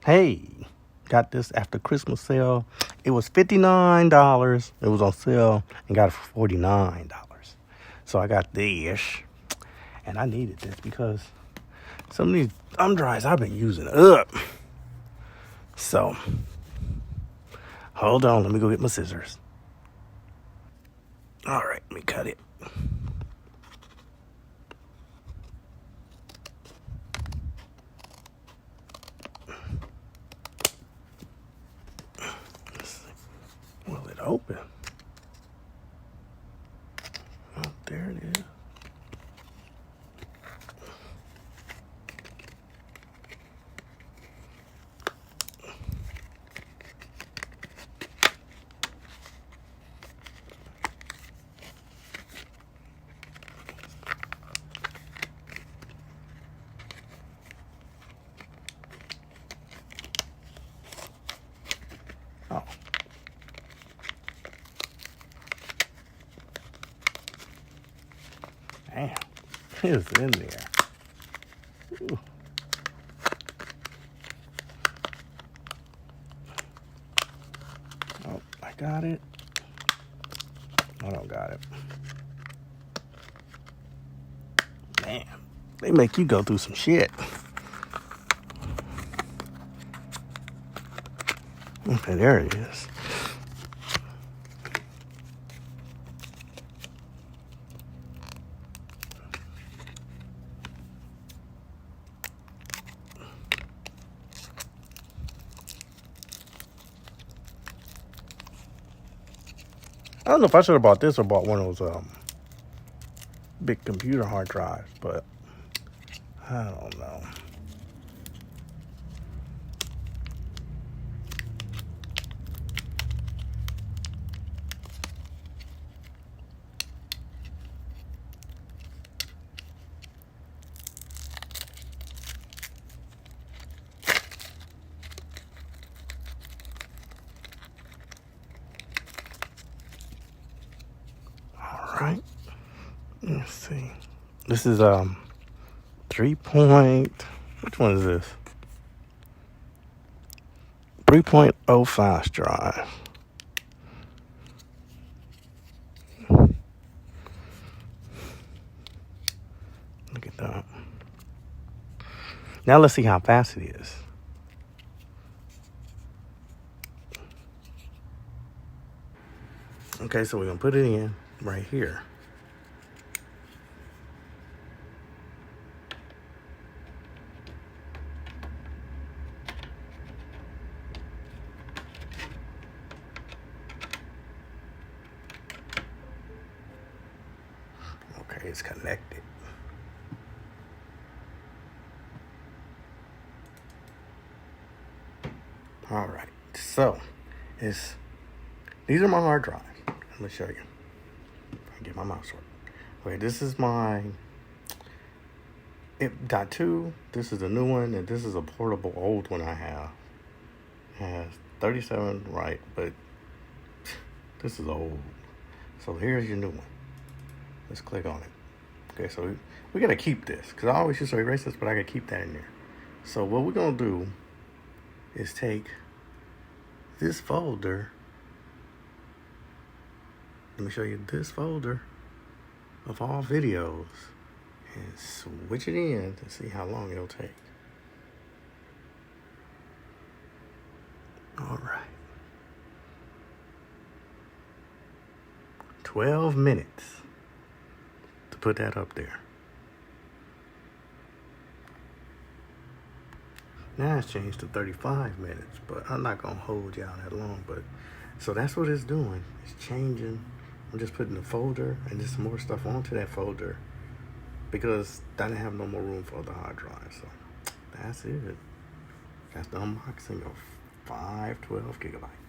Hey, got this after Christmas sale. It was $59. It was on sale and got it for $49. So I got this, and I needed this because some of these thumb drives I've been using up. So, hold on, let me go get my scissors. All right, let me cut it. Will it open? Oh, there it is. Oh. Damn, it's in there. Ooh. Oh, I got it. I don't got it. Man, they make you go through some shit. Okay, there it is. I don't know if I should have bought this or bought one of those big computer hard drives, but I don't know. All right, let's see. This is 3 point. Which one is this? 3.05 drive. Look at that. Now let's see how fast it is. Okay, so we're gonna put it in right here. Okay, it's connected. All right, so these are my hard drives. Let me show you. I get my mouse work. Okay, this is my .2. This is a new one, and this is a portable old one I have. It has 37 right, but this is old. So here's your new one. Let's click on it. Okay, so we gotta keep this because I always used to erase this, but I gotta keep that in there. So what we're gonna do is take this folder. Let me show you this folder of all videos and switch it in to see how long it'll take. All right. 12 minutes to put that up there. Now it's changed to 35 minutes, but I'm not gonna hold y'all that long. But so that's what it's doing. It's changing. I'm just putting the folder and just some more stuff onto that folder because I didn't have no more room for the hard drive. So that's it. That's the unboxing of 512 gigabytes.